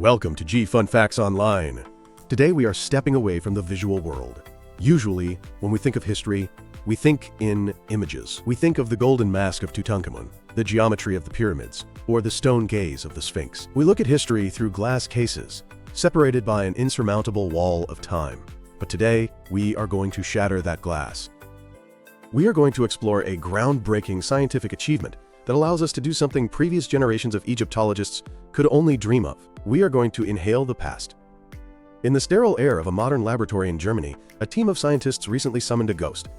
Welcome to G Fun Facts Online. Today we are stepping away from the visual world. Usually, when we think of history, we think in images. We think of the golden mask of Tutankhamun, the geometry of the pyramids, or the stone gaze of the Sphinx. We look at history through glass cases, separated by an insurmountable wall of time. But today, we are going to shatter that glass. We are going to explore a groundbreaking scientific achievement that allows us to do something previous generations of Egyptologists could only dream of. We are going to inhale the past. In the sterile air of a modern laboratory in Germany, a team of scientists recently summoned a ghost.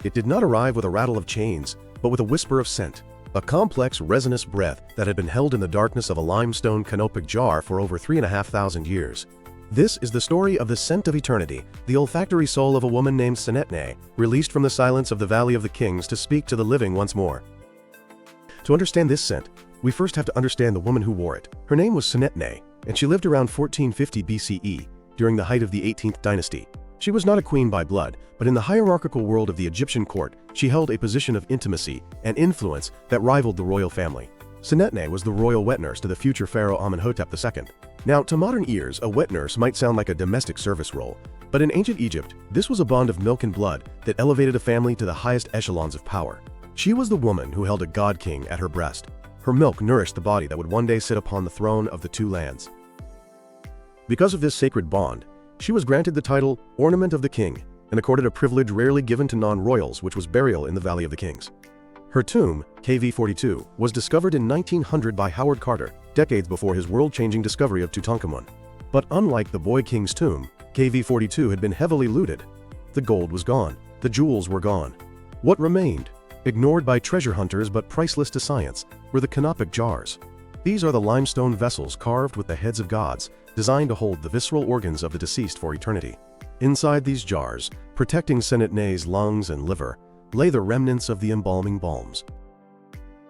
It did not arrive with a rattle of chains, but with a whisper of scent, a complex resinous breath that had been held in the darkness of a limestone canopic jar for over 3,500 years. This is the story of the scent of eternity, the olfactory soul of a woman named Senetnay, released from the silence of the Valley of the Kings to speak to the living once more. To understand this scent, we first have to understand the woman who wore it. Her name was Senetnay, and she lived around 1450 BCE, during the height of the 18th dynasty. She was not a queen by blood, but in the hierarchical world of the Egyptian court, she held a position of intimacy and influence that rivaled the royal family. Senetnay was the royal wet nurse to the future pharaoh Amenhotep II. Now, to modern ears, a wet nurse might sound like a domestic service role, but in ancient Egypt, this was a bond of milk and blood that elevated a family to the highest echelons of power. She was the woman who held a god-king at her breast. Her milk nourished the body that would one day sit upon the throne of the two lands. Because of this sacred bond, she was granted the title Ornament of the King and accorded a privilege rarely given to non-royals, which was burial in the Valley of the Kings. Her tomb, KV-42, was discovered in 1900 by Howard Carter, decades before his world-changing discovery of Tutankhamun. But unlike the boy king's tomb, KV-42 had been heavily looted. The gold was gone. The jewels were gone. What remained, ignored by treasure hunters but priceless to science, were the canopic jars. These are the limestone vessels carved with the heads of gods, designed to hold the visceral organs of the deceased for eternity. Inside these jars, protecting Senetnay's lungs and liver, lay the remnants of the embalming balms.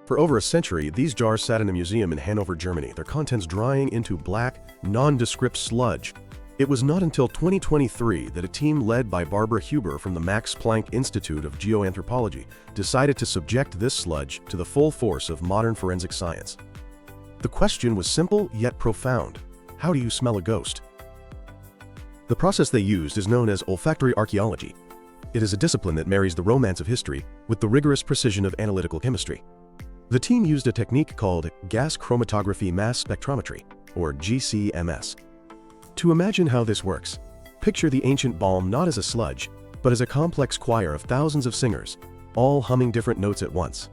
For over a century, these jars sat in a museum in Hanover, Germany, their contents drying into black, nondescript sludge. It was not until 2023 that a team led by Barbara Huber from the Max Planck Institute of Geoanthropology decided to subject this sludge to the full force of modern forensic science. The question was simple yet profound. How do you smell a ghost? The process they used is known as olfactory archaeology. It is a discipline that marries the romance of history with the rigorous precision of analytical chemistry. The team used a technique called Gas Chromatography-Mass Spectrometry, or GCMS. To imagine how this works, picture the ancient balm not as a sludge, but as a complex choir of thousands of singers, all humming different notes at once.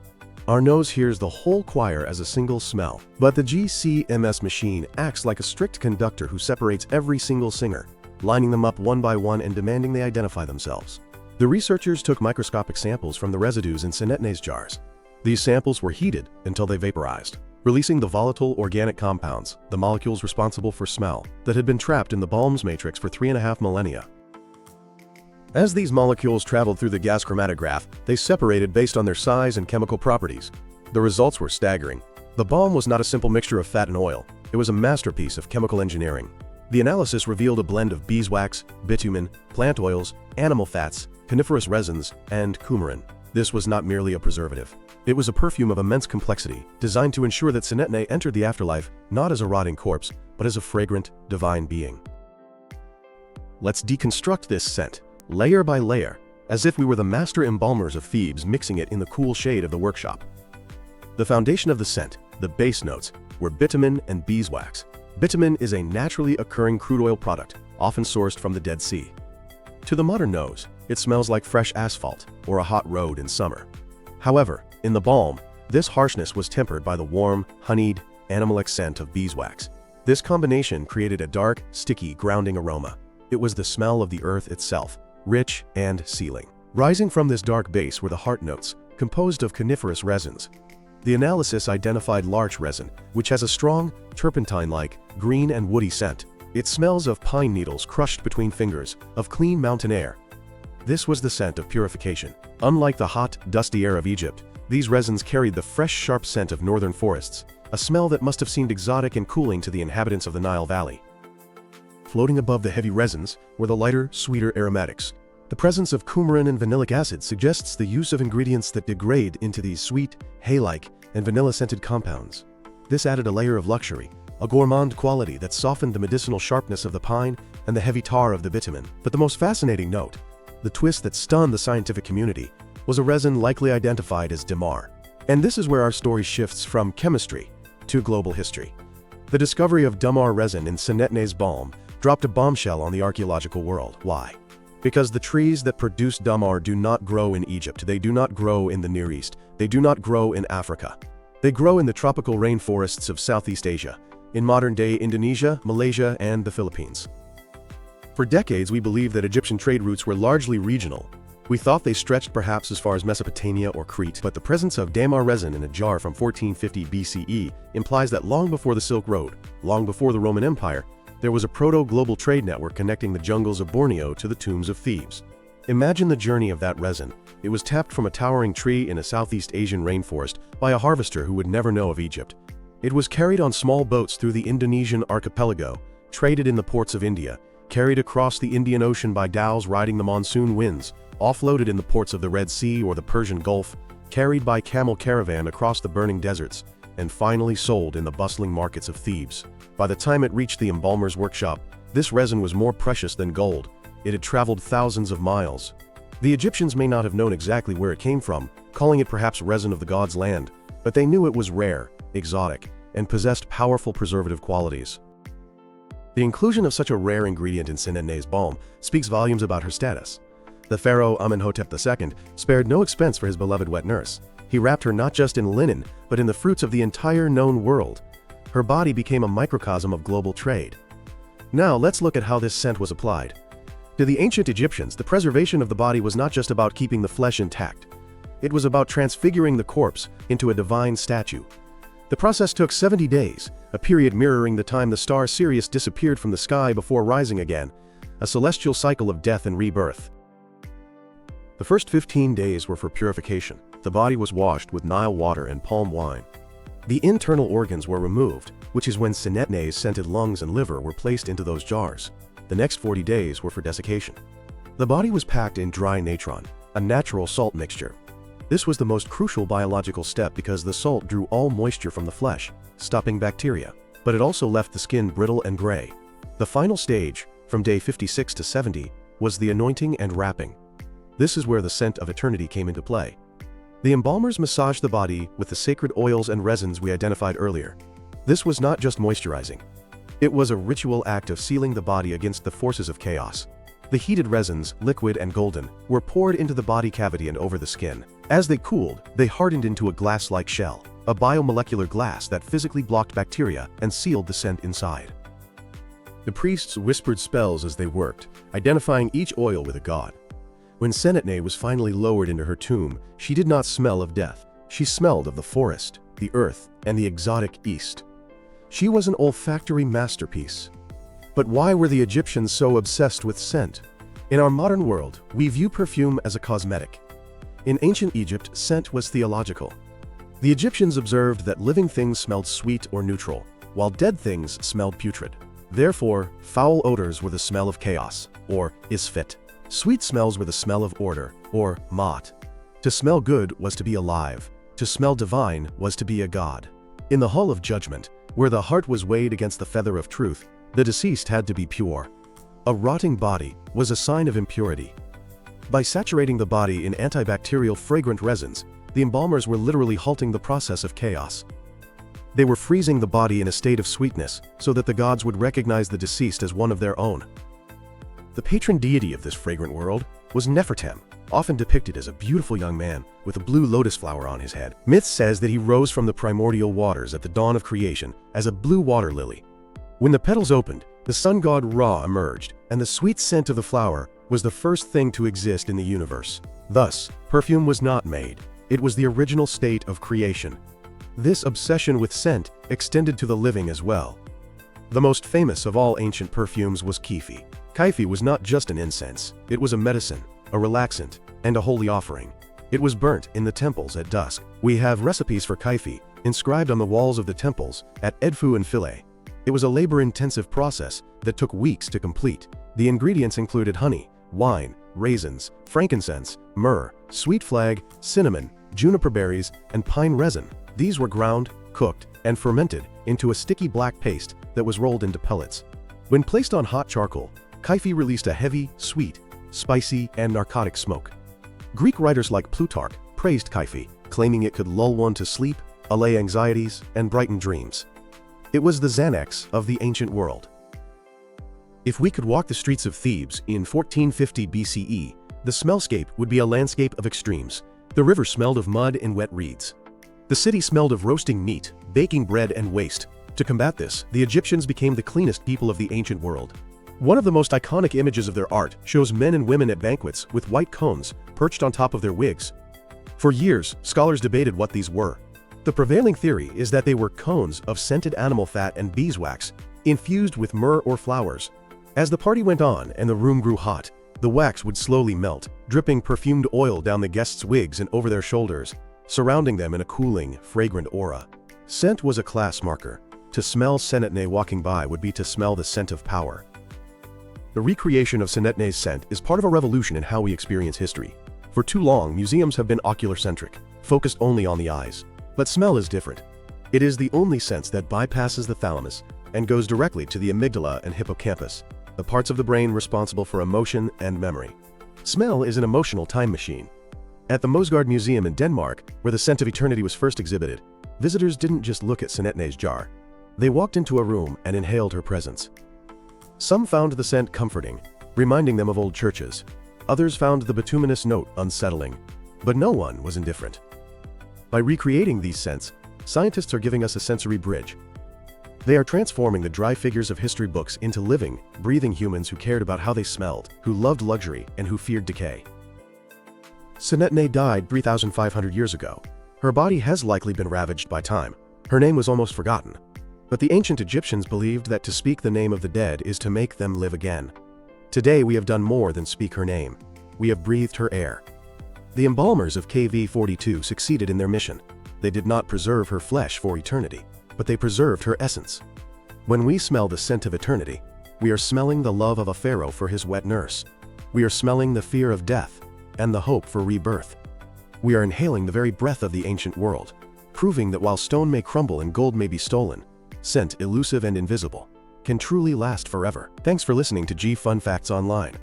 Our nose hears the whole choir as a single smell, but the GCMS machine acts like a strict conductor who separates every single singer, lining them up one by one and demanding they identify themselves. The researchers took microscopic samples from the residues in Senetnay's jars. These samples were heated until they vaporized, releasing the volatile organic compounds, the molecules responsible for smell, that had been trapped in the balm's matrix for 3.5 millennia. As these molecules traveled through the gas chromatograph, they separated based on their size and chemical properties. The results were staggering. The balm was not a simple mixture of fat and oil. It was a masterpiece of chemical engineering. The analysis revealed a blend of beeswax, bitumen, plant oils, animal fats, coniferous resins, and coumarin. This was not merely a preservative. It was a perfume of immense complexity, designed to ensure that Senetnay entered the afterlife not as a rotting corpse, but as a fragrant, divine being. Let's deconstruct this scent, layer by layer, as if we were the master embalmers of Thebes mixing it in the cool shade of the workshop. The foundation of the scent, the base notes, were bitumen and beeswax. Bitumen is a naturally occurring crude oil product, often sourced from the Dead Sea. To the modern nose, it smells like fresh asphalt or a hot road in summer. However, in the balm, this harshness was tempered by the warm, honeyed, animalic scent of beeswax. This combination created a dark, sticky, grounding aroma. It was the smell of the earth itself, rich and sealing. Rising from this dark base were the heart notes, composed of coniferous resins. The analysis identified larch resin, which has a strong, turpentine-like, green and woody scent. It smells of pine needles crushed between fingers, of clean mountain air. This was the scent of purification. Unlike the hot, dusty air of Egypt, these resins carried the fresh, sharp scent of northern forests, a smell that must have seemed exotic and cooling to the inhabitants of the Nile Valley. Floating above the heavy resins were the lighter, sweeter aromatics. The presence of coumarin and vanillic acid suggests the use of ingredients that degrade into these sweet, hay-like, and vanilla-scented compounds. This added a layer of luxury, a gourmand quality that softened the medicinal sharpness of the pine and the heavy tar of the bitumen. But the most fascinating note, the twist that stunned the scientific community, was a resin likely identified as damar. And this is where our story shifts from chemistry to global history. The discovery of damar resin in Senetnay's balm dropped a bombshell on the archaeological world. Why? Because the trees that produce damar do not grow in Egypt, they do not grow in the Near East, they do not grow in Africa. They grow in the tropical rainforests of Southeast Asia, in modern-day Indonesia, Malaysia, and the Philippines. For decades, we believed that Egyptian trade routes were largely regional. We thought they stretched perhaps as far as Mesopotamia or Crete, but the presence of damar resin in a jar from 1450 BCE implies that long before the Silk Road, long before the Roman Empire, there was a proto-global trade network connecting the jungles of Borneo to the tombs of Thebes. Imagine the journey of that resin. It was tapped from a towering tree in a Southeast Asian rainforest by a harvester who would never know of Egypt. It was carried on small boats through the Indonesian archipelago, traded in the ports of India, carried across the Indian Ocean by dhows riding the monsoon winds, offloaded in the ports of the Red Sea or the Persian Gulf, carried by camel caravan across the burning deserts, and finally sold in the bustling markets of Thebes. By the time it reached the embalmer's workshop, this resin was more precious than gold. It had traveled thousands of miles. The Egyptians may not have known exactly where it came from, calling it perhaps resin of the god's land, but they knew it was rare, exotic, and possessed powerful preservative qualities. The inclusion of such a rare ingredient in Senetnay's balm speaks volumes about her status. The pharaoh Amenhotep II spared no expense for his beloved wet nurse. He wrapped her not just in linen, but in the fruits of the entire known world. Her body became a microcosm of global trade. Now let's look at how this scent was applied. To the ancient Egyptians, the preservation of the body was not just about keeping the flesh intact. It was about transfiguring the corpse into a divine statue. The process took 70 days, a period mirroring the time the star Sirius disappeared from the sky before rising again, a celestial cycle of death and rebirth. The first 15 days were for purification. The body was washed with Nile water and palm wine. The internal organs were removed, which is when Senetnay's scented lungs and liver were placed into those jars. The next 40 days were for desiccation. The body was packed in dry natron, a natural salt mixture. This was the most crucial biological step because the salt drew all moisture from the flesh, stopping bacteria, but it also left the skin brittle and gray. The final stage, from day 56 to 70, was the anointing and wrapping. This is where the scent of eternity came into play. The embalmers massaged the body with the sacred oils and resins we identified earlier. This was not just moisturizing. It was a ritual act of sealing the body against the forces of chaos. The heated resins, liquid and golden, were poured into the body cavity and over the skin. As they cooled, they hardened into a glass-like shell, a biomolecular glass that physically blocked bacteria and sealed the scent inside. The priests whispered spells as they worked, identifying each oil with a god. When Senetnay was finally lowered into her tomb, she did not smell of death. She smelled of the forest, the earth, and the exotic east. She was an olfactory masterpiece. But why were the Egyptians so obsessed with scent? In our modern world, we view perfume as a cosmetic. In ancient Egypt, scent was theological. The Egyptians observed that living things smelled sweet or neutral, while dead things smelled putrid. Therefore, foul odors were the smell of chaos, or isfet. Sweet smells were the smell of order, or ma'at. To smell good was to be alive. To smell divine was to be a god. In the hall of judgment, where the heart was weighed against the feather of truth, the deceased had to be pure. A rotting body was a sign of impurity. By saturating the body in antibacterial fragrant resins, the embalmers were literally halting the process of chaos. They were freezing the body in a state of sweetness so that the gods would recognize the deceased as one of their own. The patron deity of this fragrant world was Nefertem, often depicted as a beautiful young man with a blue lotus flower on his head. Myth says that he rose from the primordial waters at the dawn of creation as a blue water lily. When the petals opened, the sun god Ra emerged, and the sweet scent of the flower was the first thing to exist in the universe. Thus, perfume was not made. It was the original state of creation. This obsession with scent extended to the living as well. The most famous of all ancient perfumes was Kaifi. Kaifi was not just an incense, it was a medicine, a relaxant, and a holy offering. It was burnt in the temples at dusk. We have recipes for Kaifi inscribed on the walls of the temples at Edfu and Philae. It was a labor-intensive process that took weeks to complete. The ingredients included honey, wine, raisins, frankincense, myrrh, sweet flag, cinnamon, juniper berries, and pine resin. These were ground, cooked, and fermented into a sticky black paste that was rolled into pellets. When placed on hot charcoal, Kyphe released a heavy, sweet, spicy, and narcotic smoke. Greek writers like Plutarch praised Kyphe, claiming it could lull one to sleep, allay anxieties, and brighten dreams. It was the Xanax of the ancient world. If we could walk the streets of Thebes in 1450 BCE, the smellscape would be a landscape of extremes. The river smelled of mud and wet reeds. The city smelled of roasting meat, baking bread, and waste. To combat this, the Egyptians became the cleanest people of the ancient world. One of the most iconic images of their art shows men and women at banquets with white cones perched on top of their wigs. For years, scholars debated what these were. The prevailing theory is that they were cones of scented animal fat and beeswax, infused with myrrh or flowers. As the party went on and the room grew hot, the wax would slowly melt, dripping perfumed oil down the guests' wigs and over their shoulders, surrounding them in a cooling, fragrant aura. Scent was a class marker. To smell Senetnay walking by would be to smell the scent of power. The recreation of Senetnay's scent is part of a revolution in how we experience history. For too long, museums have been ocular-centric, focused only on the eyes. But smell is different. It is the only sense that bypasses the thalamus and goes directly to the amygdala and hippocampus, the parts of the brain responsible for emotion and memory. Smell is an emotional time machine. At the Mosgaard Museum in Denmark, where the scent of eternity was first exhibited, visitors didn't just look at Senetnay's jar. They walked into a room and inhaled her presence. Some found the scent comforting, reminding them of old churches. Others found the bituminous note unsettling. But no one was indifferent. By recreating these scents, scientists are giving us a sensory bridge. They are transforming the dry figures of history books into living, breathing humans who cared about how they smelled, who loved luxury, and who feared decay. Senetnay died 3,500 years ago. Her body has likely been ravaged by time. Her name was almost forgotten. But the ancient Egyptians believed that to speak the name of the dead is to make them live again. Today we have done more than speak her name. We have breathed her air. The embalmers of KV-42 succeeded in their mission. They did not preserve her flesh for eternity, but they preserved her essence. When we smell the scent of eternity, we are smelling the love of a pharaoh for his wet nurse. We are smelling the fear of death and the hope for rebirth. We are inhaling the very breath of the ancient world, proving that while stone may crumble and gold may be stolen, scent, elusive and invisible, can truly last forever. Thanks for listening to G Fun Facts Online.